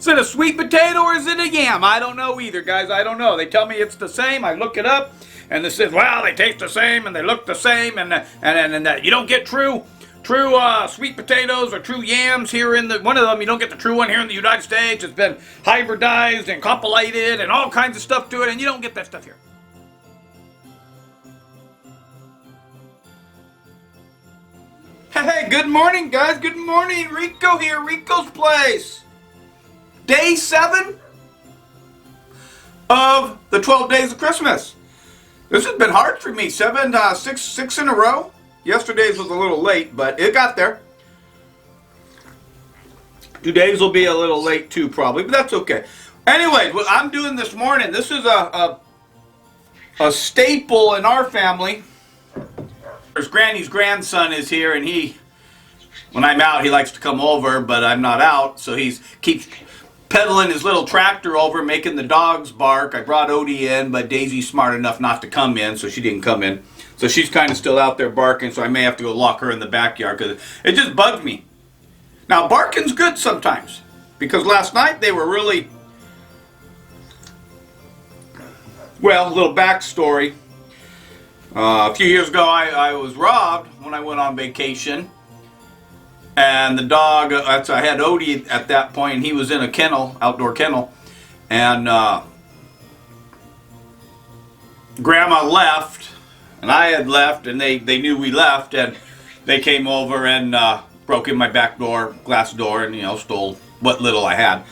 Is it a sweet potato or is it a yam? I don't know either, guys. I don't know. They tell me it's the same. I look it up, and they said, well, they taste the same and they look the same, and you don't get true sweet potatoes or true yams here in one of them. You don't get the true one here in the United States. It's been hybridized and compilated and all kinds of stuff to it, and you don't get that stuff here. Hey, good morning, guys. Good morning. Rico here, Rico's Place. Day 7 of the 12 days of Christmas. This has been hard for me. Six in a row. Yesterday's was a little late, but it got there. 2 days will be a little late too, probably, but that's okay. Anyways, what I'm doing this morning, this is a staple in our family. Granny's grandson is here, and when I'm out, he likes to come over, but I'm not out, so he keeps pedaling his little tractor over, making the dogs bark. I brought Odie in, but Daisy's smart enough not to come in, so she didn't come in. So she's kind of still out there barking, so I may have to go lock her in the backyard, because it just bugs me. Now, barking's good sometimes, because last night they were really, well, a little backstory. A few years ago, I was robbed when I went on vacation. And the dog, I had Odie at that point, and he was in a kennel, outdoor kennel. And Grandma left, and I had left, and they knew we left, and they came over and broke in my back door, glass door, and, stole what little I had.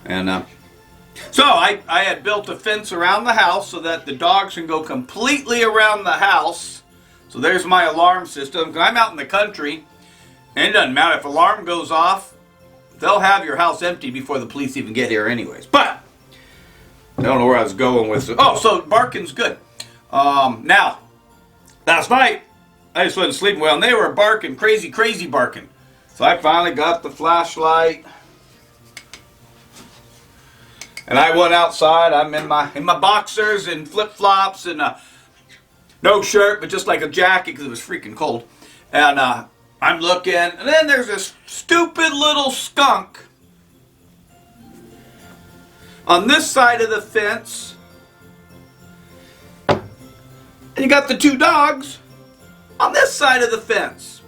And so I had built a fence around the house so that the dogs can go completely around the house. So there's my alarm system. I'm out in the country, and it doesn't matter if alarm goes off. They'll have your house empty before the police even get here anyways. But I don't know where I was going with it. Oh, so barking's good. Now, last night, I just wasn't sleeping well, and they were barking, crazy barking. So I finally got the flashlight, and I went outside. I'm in my boxers and flip-flops and no shirt, but just like a jacket because it was freaking cold. And I'm looking, and then there's this stupid little skunk on this side of the fence. And you got the 2 dogs on this side of the fence.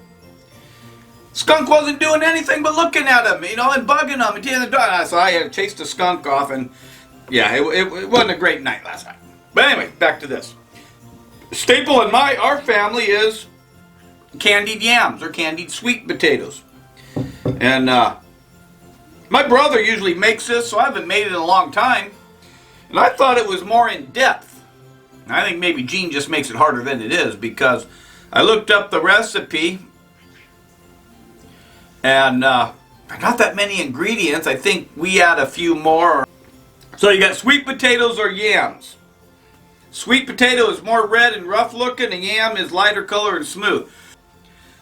Skunk wasn't doing anything but looking at him, and bugging him and tearing the dog. So I had to chase the skunk off, and yeah, it wasn't a great night last night. But anyway, back to this. Staple in our family is candied yams or candied sweet potatoes. And my brother usually makes this, so I haven't made it in a long time. And I thought it was more in depth. And I think maybe Gene just makes it harder than it is, because I looked up the recipe, and not that many ingredients. I think we add a few more. So you got sweet potatoes or yams. Sweet potato is more red and rough looking, and yam is lighter color and smooth.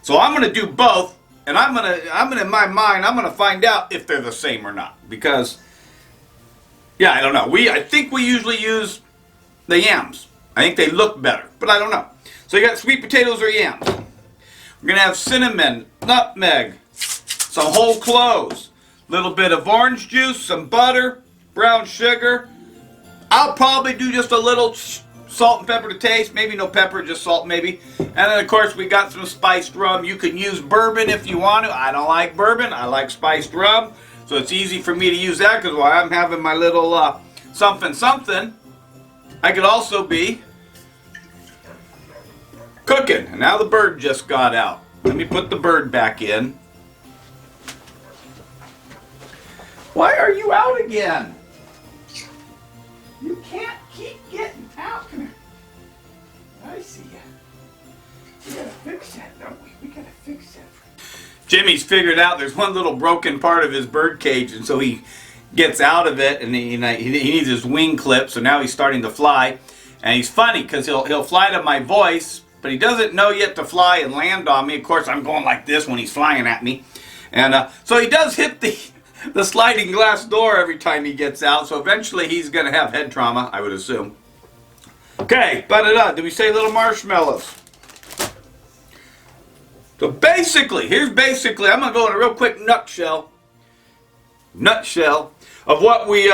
So I'm going to do both, and I'm gonna in my mind, I'm gonna find out if they're the same or not, because yeah, I don't know. I think we usually use the yams. I think they look better, but I don't know. So you got sweet potatoes or yams. We're gonna have cinnamon, nutmeg, some whole cloves, a little bit of orange juice, some butter, brown sugar. I'll probably do just a little salt and pepper to taste. Maybe no pepper, just salt maybe. And then of course we got some spiced rum. You can use bourbon if you want to. I don't like bourbon. I like spiced rum. So it's easy for me to use that, because while I'm having my little something, I could also be cooking. And now the bird just got out. Let me put the bird back in. Why are you out again? You can't keep getting out. Come here. I see ya. We gotta fix that, don't we? We gotta fix that. Jimmy's figured out there's one little broken part of his bird cage, and so he gets out of it, and he needs his wing clip, so now he's starting to fly. And he's funny, because he'll fly to my voice, but he doesn't know yet to fly and land on me. Of course, I'm going like this when he's flying at me. And so he does hit the sliding glass door every time he gets out, so eventually he's going to have head trauma, I would assume. Okay, did we say little marshmallows? So basically, I'm going to go in a real quick nutshell. of what we,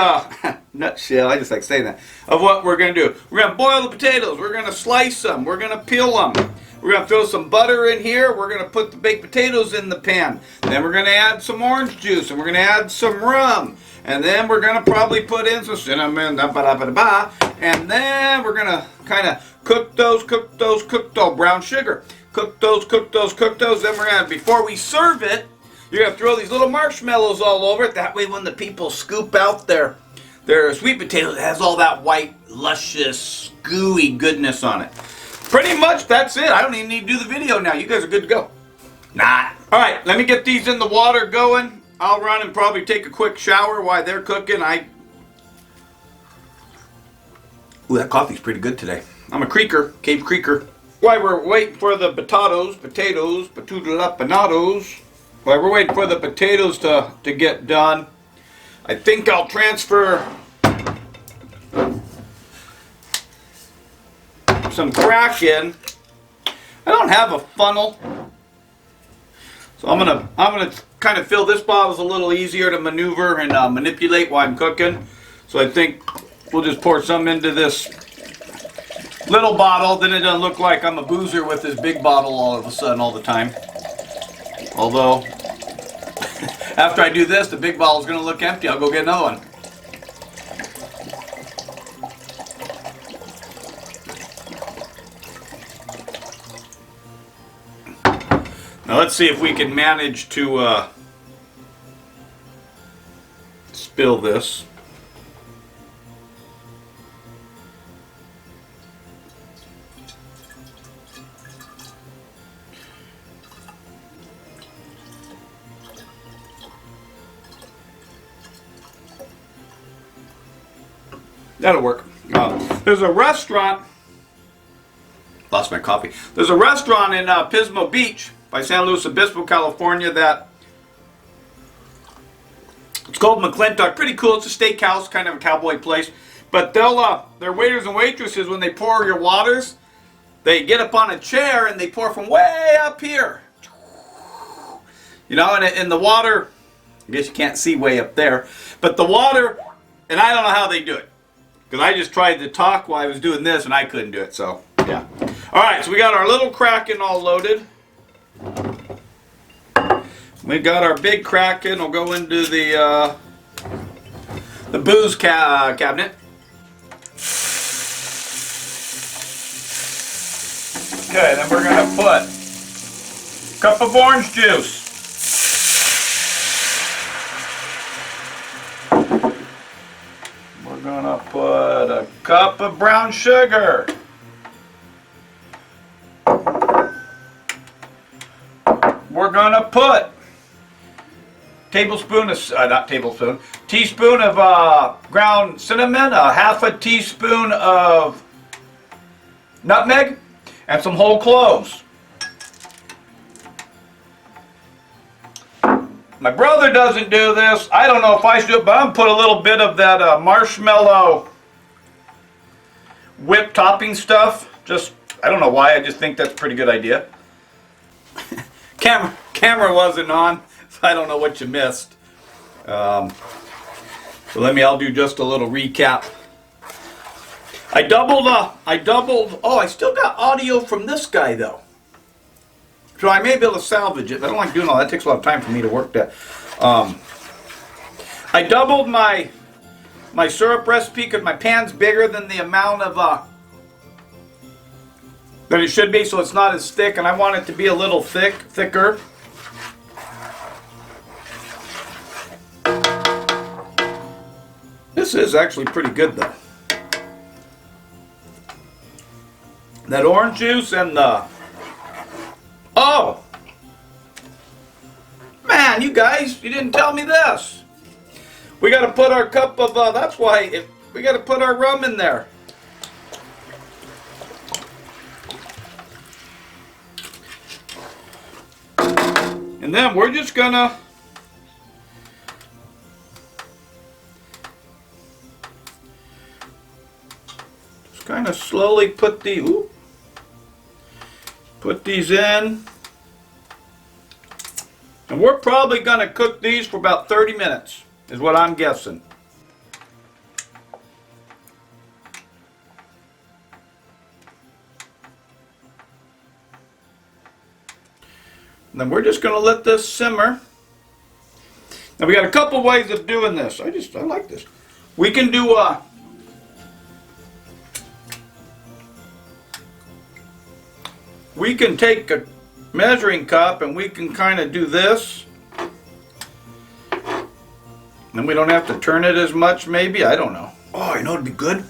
nutshell, I just like saying that, of what we're going to do. We're going to boil the potatoes. We're going to slice them. We're going to peel them. We're going to throw some butter in here. We're going to put the baked potatoes in the pan. Then we're going to add some orange juice, and we're going to add some rum. And then we're going to probably put in some cinnamon, and then we're going to kind of cook those brown sugar. Cook those. Then we're going to, before we serve it, you're going to throw these little marshmallows all over it. That way when the people scoop out their sweet potatoes, it has all that white, luscious, gooey goodness on it. Pretty much that's it. I don't even need to do the video now. You guys are good to go. Nah. All right, let me get these in the water going. I'll run and probably take a quick shower while they're cooking. Ooh, that coffee's pretty good today. I'm a creaker, cave creaker. While we're waiting for the potatoes, while we're waiting for the potatoes to get done, I think I'll transfer some crack in. I don't have a funnel, so I'm gonna kind of fill this bottle. It's a little easier to maneuver and manipulate while I'm cooking. So I think we'll just pour some into this little bottle. Then it doesn't look like I'm a boozer with this big bottle all of a sudden all the time. Although after I do this, the big bottle's gonna look empty. I'll go get another one. Now let's see if we can manage to spill this. That'll work. There's a restaurant. Lost my coffee. There's a restaurant in Pismo Beach by San Luis Obispo, California that it's called McClintock. Pretty cool. It's a steakhouse, kind of a cowboy place. But their waiters and waitresses, when they pour your waters, they get up on a chair and they pour from way up here. You know, and the water, I guess you can't see way up there, but the water, and I don't know how they do it. Because I just tried to talk while I was doing this and I couldn't do it, so yeah. Alright, so we got our little Kraken all loaded. We got our big Kraken. We'll go into the booze cabinet. Okay, then we're going to put a cup of orange juice. We're going to put a cup of brown sugar. We're going to put teaspoon of ground cinnamon, a half a teaspoon of nutmeg, and some whole cloves. My brother doesn't do this. I don't know if I should do it, but I'm going to put a little bit of that marshmallow whipped topping stuff. Just, I don't know why, I just think that's a pretty good idea. Camera wasn't on, so I don't know what you missed. So I'll do just a little recap. I doubled, oh, I still got audio from this guy though. So I may be able to salvage it, but I don't like doing all that. It takes a lot of time for me to work that. I doubled my syrup recipe because my pan's bigger than the amount of that it should be, so it's not as thick, and I want it to be a little thicker. This is actually pretty good though. That orange juice and the... Oh! Man, you guys, you didn't tell me this. We got to put our cup of, that's why, we got to put our rum in there. And then we're just gonna kind of slowly put these in, and we're probably gonna cook these for about 30 minutes is what I'm guessing. And then we're just going to let this simmer. Now we got a couple ways of doing this. I like this. We can do we can take a measuring cup and we can kind of do this. And we don't have to turn it as much, maybe. I don't know. Oh, you know it'd be good?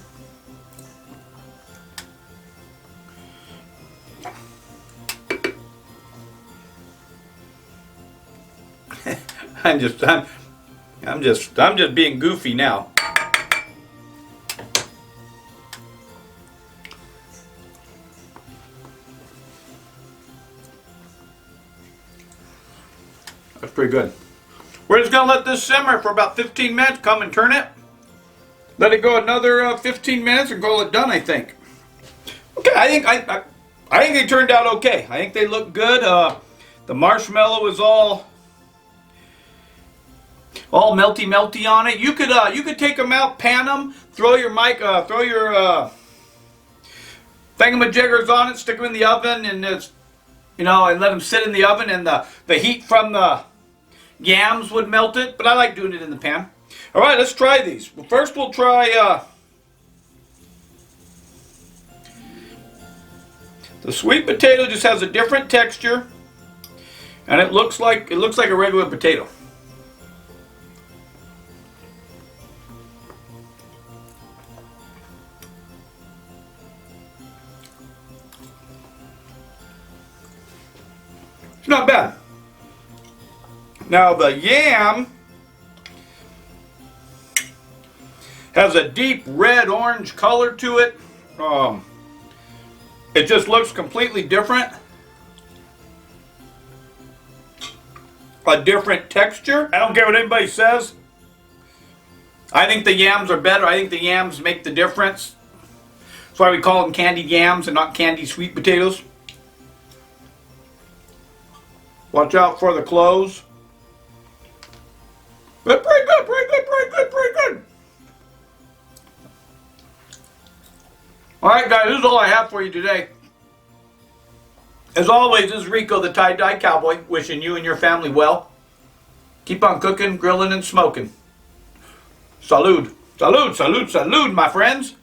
I'm just being goofy now. That's pretty good. We're just gonna let this simmer for about 15 minutes. Come and turn it. Let it go another 15 minutes and call it done, I think. Okay, I think they turned out okay. I think they look good. The marshmallow is all melty on it. You could take them out, pan them, throw your thingamajiggers on it, stick them in the oven, and and let them sit in the oven, and the heat from the yams would melt it. But I like doing it in the pan. All right, let's try these. Well, first we'll try the sweet potato. Just has a different texture, and it looks like a regular potato. It's not bad. Now the yam has a deep red-orange color to it. It just looks completely different. A different texture. I don't care what anybody says. I think the yams are better. I think the yams make the difference. That's why we call them candied yams and not candied sweet potatoes. Watch out for the cloves. But pretty good, pretty good, pretty good, pretty good. Alright guys, this is all I have for you today. As always, this is Rico the Tie-Dye Cowboy, wishing you and your family well. Keep on cooking, grilling, and smoking. Salud. Salud, salud, salud, my friends.